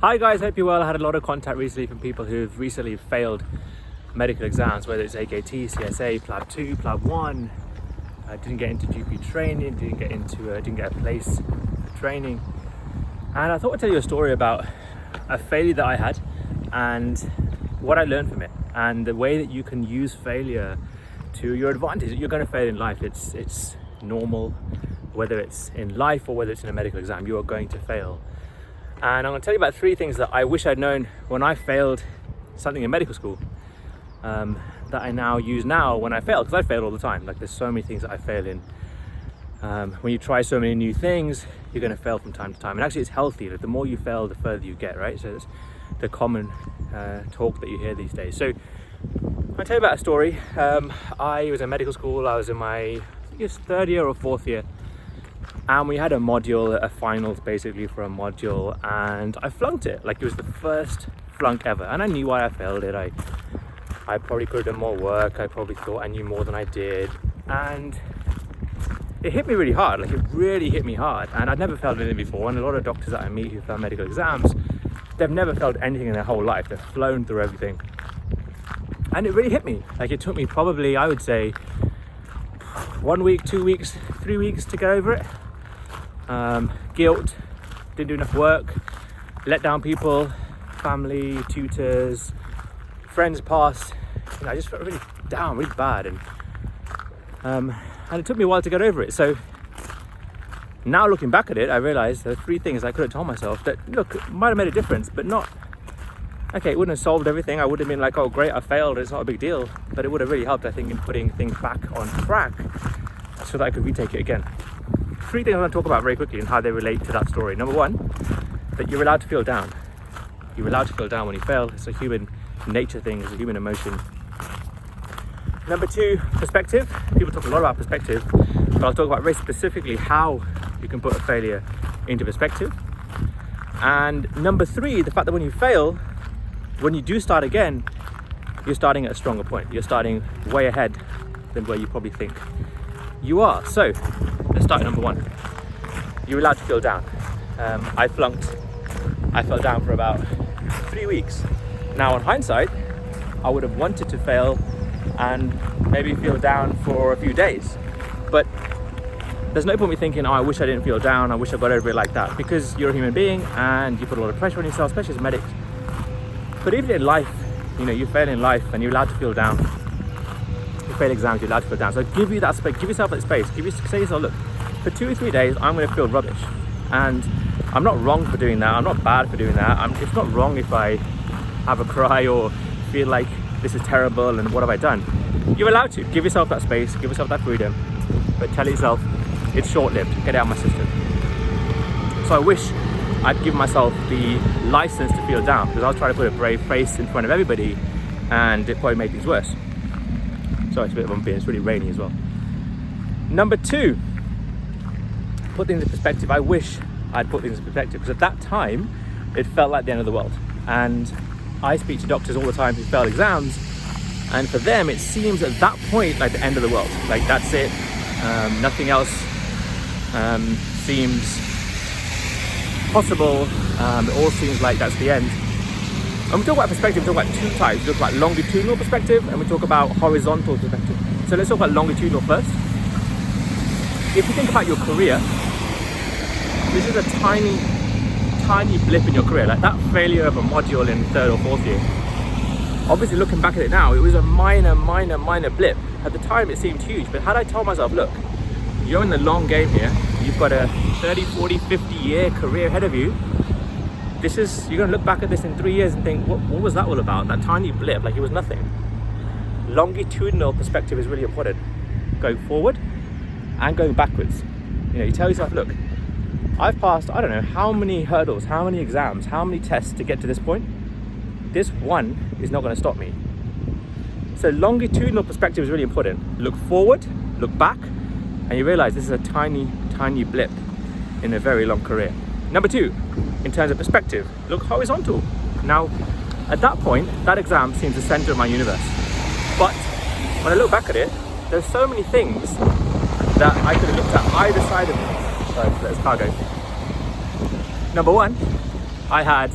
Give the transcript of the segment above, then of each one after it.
Hi guys, hope you're well. I had a lot of contact recently from people who've recently failed medical exams, whether it's AKT, CSA, PLAB 2, PLAB 1, didn't get into GP training, didn't get a place for training. And I thought I'd tell you a story about a failure that I had and what I learned from it, and the way that you can use failure to your advantage. You're going to fail in life. It's normal, whether it's in life or whether it's in a medical exam, you are going to fail. And I'm going to tell you about 3 things that I wish I'd known when I failed something in medical school, that I now use now when I fail, because I fail all the time. Like, there's so many things that I fail in. When you try so many new things, you're going to fail from time to time. And actually it's healthy. Like, the more you fail, the further you get, right? So it's the common talk that you hear these days. So I'll tell you about a story. I was in medical school. I was in my, I think it was 3rd year or 4th year. And we had a module, a finals basically for a module, and I flunked it. Like, it was the first flunk ever, and I knew why I failed it. I probably could have done more work. I probably thought I knew more than I did, and it hit me really hard. Like, it really hit me hard, and I'd never failed anything before. And a lot of doctors that I meet who fail medical exams, they've never failed anything in their whole life. They've flown through everything, and it really hit me. Like, it took me probably, I would say, 1 week, 2 weeks, 3 weeks to get over it. Guilt, didn't do enough work, let down people, family, tutors, friends passed. I just felt really down, really bad, and it took me a while to get over it. So now looking back at it, I realized there are 3 things I could have told myself that, look, it might have made a difference, but not, okay, it wouldn't have solved everything. I would have been like, oh great, I failed, it's not a big deal, but it would have really helped, I think, in putting things back on track so that I could retake it again. 3 things I want to talk about very quickly and how they relate to that story. Number 1, that you're allowed to feel down. You're allowed to feel down when you fail. It's a human nature thing, it's a human emotion. Number 2, perspective. People talk a lot about perspective, but I'll talk about very specifically how you can put a failure into perspective. And number 3, the fact that when you fail, when you do start again, you're starting at a stronger point. You're starting way ahead than where you probably think you are. So let's start at number 1. You're allowed to feel down. I flunked. I fell down for about 3 weeks. Now, in hindsight, I would have wanted to fail and maybe feel down for a few days. But there's no point me thinking, oh, I wish I didn't feel down. I wish I got over it like that, because you're a human being and you put a lot of pressure on yourself, especially as a medic. But even in life, you fail in life and you're allowed to feel down. You fail exams, you're allowed to feel down. So give you that space, give yourself that space. Say yourself, look, for 2 or 3 days, I'm going to feel rubbish. And I'm not wrong for doing that. I'm not bad for doing that. It's not wrong if I have a cry or feel like this is terrible and what have I done. You're allowed to. Give yourself that space, give yourself that freedom, but tell yourself it's short-lived. Get it out of my system. So I wish I'd given myself the license to feel down, because I was trying to put a brave face in front of everybody and it probably made things worse. Sorry, it's a bit bumpy, it's really rainy as well. Number 2, put things in perspective. I wish I'd put things in perspective, because at that time it felt like the end of the world. And I speak to doctors all the time who fail exams, and for them it seems at that point like the end of the world. Like, that's it, nothing else seems possible. It all seems like that's the end. And we talk about perspective, we talk about 2 types. We talk about longitudinal perspective and we talk about horizontal perspective. So let's talk about longitudinal first. If you think about your career, this is a tiny blip in your career. Like, that failure of a module in 3rd or 4th year, obviously looking back at it now, it was a minor blip. At the time it seemed huge, but had I told myself, look, you're in the long game here, you've got a 30, 40, 50 year career ahead of you, you're going to look back at this in 3 years and think, what was that all about? That tiny blip, like it was nothing. Longitudinal perspective is really important. Going forward and going backwards. You tell yourself, look, I've passed, I don't know how many hurdles, how many exams, how many tests to get to this point. This one is not going to stop me. So longitudinal perspective is really important. Look forward, look back, and you realize this is a tiny blip in a very long career. Number 2, in terms of perspective, look horizontal. Now, at that point, that exam seems the center of my universe. But when I look back at it, there's so many things that I could have looked at either side of it. Sorry, let's car go. Number 1, I had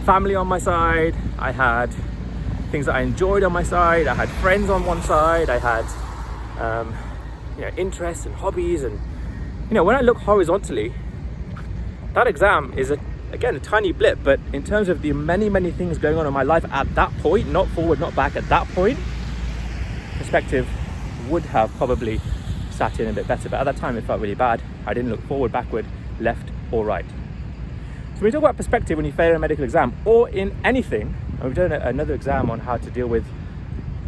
family on my side, I had things that I enjoyed on my side, I had friends on one side, I had interests and hobbies. And when I look horizontally, that exam is again a tiny blip, but in terms of the many things going on in my life at that point, not forward, not back, at that point, perspective would have probably sat in a bit better. But at that time it felt really bad. I didn't look forward, backward, left or right. So when you talk about perspective when you fail a medical exam or in anything, and we've done another exam on how to deal with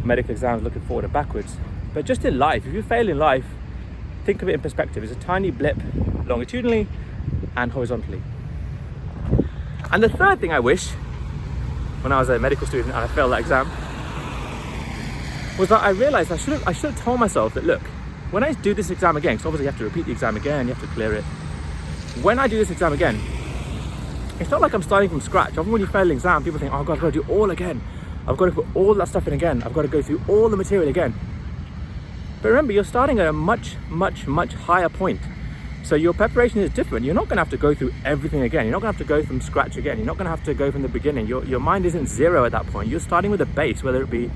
medical exams looking forward and backwards, but just in life, if you fail in life, think of it in perspective. It's a tiny blip longitudinally and horizontally. And the third thing I wish, when I was a medical student and I failed that exam, was that I realized I should have told myself that, look, when I do this exam again, because obviously you have to repeat the exam again, you have to clear it. When I do this exam again, it's not like I'm starting from scratch. Often when you fail an exam, people think, oh God, I've got to do all again. I've got to put all that stuff in again. I've got to go through all the material again. But remember, you're starting at a much higher point. So your preparation is different. You're not going to have to go through everything again. You're not going to have to go from scratch again. You're not going to have to go from the beginning. Your mind isn't zero at that point. You're starting with a base, whether it be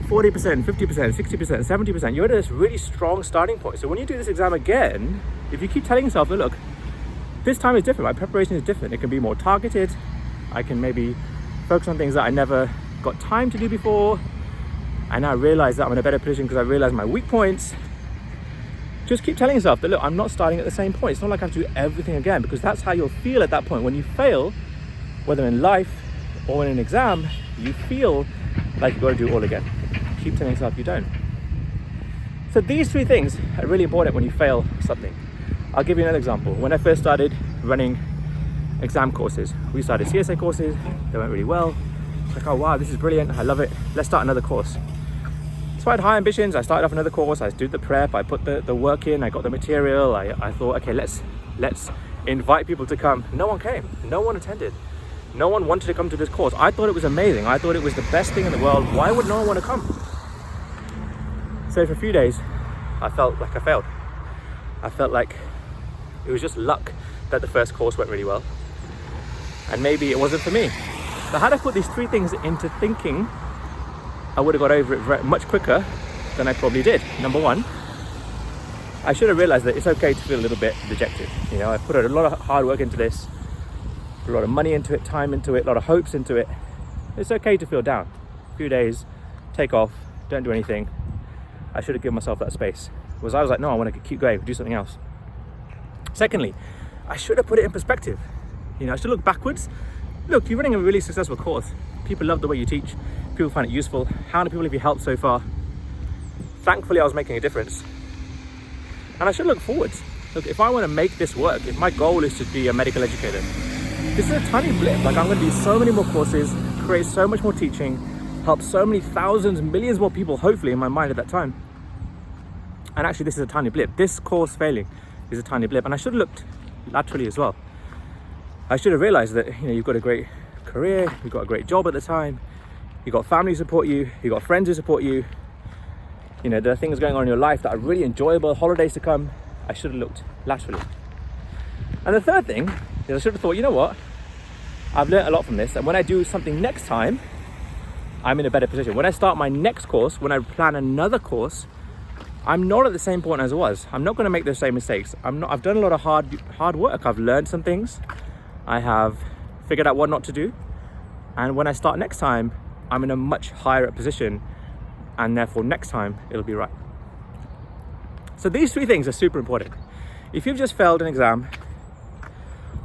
40%, 50%, 60%, 70%. You're at this really strong starting point. So when you do this exam again, if you keep telling yourself, look, this time is different. My preparation is different. It can be more targeted. I can maybe focus on things that I never got time to do before. I now realize that I'm in a better position because I realize my weak points. Just keep telling yourself that, look, I'm not starting at the same point. It's not like I have to do everything again, because that's how you'll feel at that point. When you fail, whether in life or in an exam, you feel like you've got to do it all again. Keep telling yourself you don't. So these three things are really important when you fail something. I'll give you another example. When I first started running exam courses, we started CSA courses. They went really well. It's like, oh wow, this is brilliant. I love it. Let's start another course. So I had high ambitions. I started off another course. I did the prep. I put the work in. I got the material. I thought, okay, let's invite people to come. No one came. No one attended. No one wanted to come to this course. I thought it was amazing. I thought it was the best thing in the world. Why would no one want to come? So for a few days, I felt like I failed. I felt like it was just luck that the first course went really well. And maybe it wasn't for me. So had I put these three things into thinking, I would have got over it much quicker than I probably did. Number one, I should have realized that it's okay to feel a little bit dejected. I put a lot of hard work into this, put a lot of money into it, time into it, a lot of hopes into it. It's okay to feel down. A few days, take off, don't do anything. I should have given myself that space. Whereas I was like, no, I want to keep going, do something else. Secondly, I should have put it in perspective. I should look backwards. Look, you're running a really successful course. People love the way you teach. People find it useful. How many people have you helped so far? Thankfully, I was making a difference. And I should look forwards. Look, if I want to make this work, if my goal is to be a medical educator, this is a tiny blip. Like, I'm going to do so many more courses, create so much more teaching, help so many thousands, millions more people, hopefully, in my mind at that time. And actually, this is a tiny blip. This course failing is a tiny blip. And I should have looked laterally as well. I should have realized that, you've got a great career, you've got a great job at the time, you've got family who support you, you've got friends who support you. There are things going on in your life that are really enjoyable, holidays to come. I should have looked laterally. And the third thing is I should have thought, you know what? I've learned a lot from this. And when I do something next time, I'm in a better position. When I start my next course, when I plan another course, I'm not at the same point as I was. I'm not going to make those same mistakes. I've done a lot of hard work. I've learned some things. I have figured out what not to do. And when I start next time, I'm in a much higher position, and therefore next time it'll be right. So these three things are super important. If you've just failed an exam,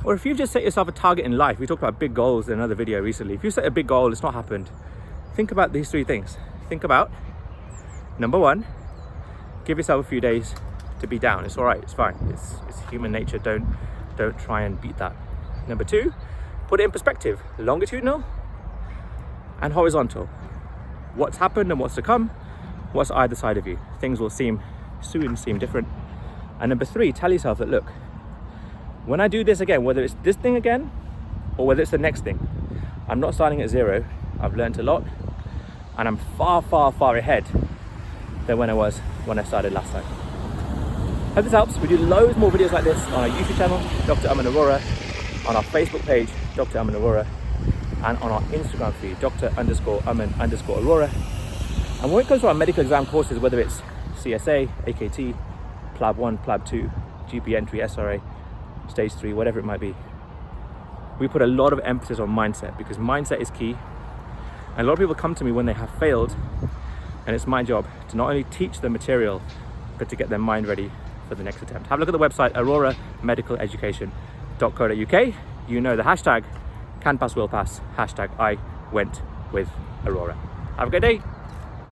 or if you've just set yourself a target in life, we talked about big goals in another video recently. If you set a big goal, it's not happened, think about these three things. Think about, number one, give yourself a few days to be down. It's all right, it's fine. It's human nature. Don't try and beat that. Number two, put it in perspective, longitudinal and horizontal. What's happened and what's to come, what's either side of you. Things will soon seem different. And number three, tell yourself that, look, when I do this again, whether it's this thing again or whether it's the next thing, I'm not starting at zero. I've learned a lot and I'm far ahead than when I started last time. Hope this helps. We do loads more videos like this on our YouTube channel, Dr. Aman Arora, on our Facebook page, Dr. Aman Arora. and on our Instagram feed, Dr_Aman_Arora. And when it comes to our medical exam courses, whether it's CSA, AKT, PLAB 1, PLAB 2, GP entry, SRA, stage 3, whatever it might be, we put a lot of emphasis on mindset, because mindset is key. And a lot of people come to me when they have failed, and it's my job to not only teach the material, but to get their mind ready for the next attempt. Have a look at the website, auroramedicaleducation.co.uk. You know the hashtag CanPassWillPass, hashtag I went with Arora. Have a good day.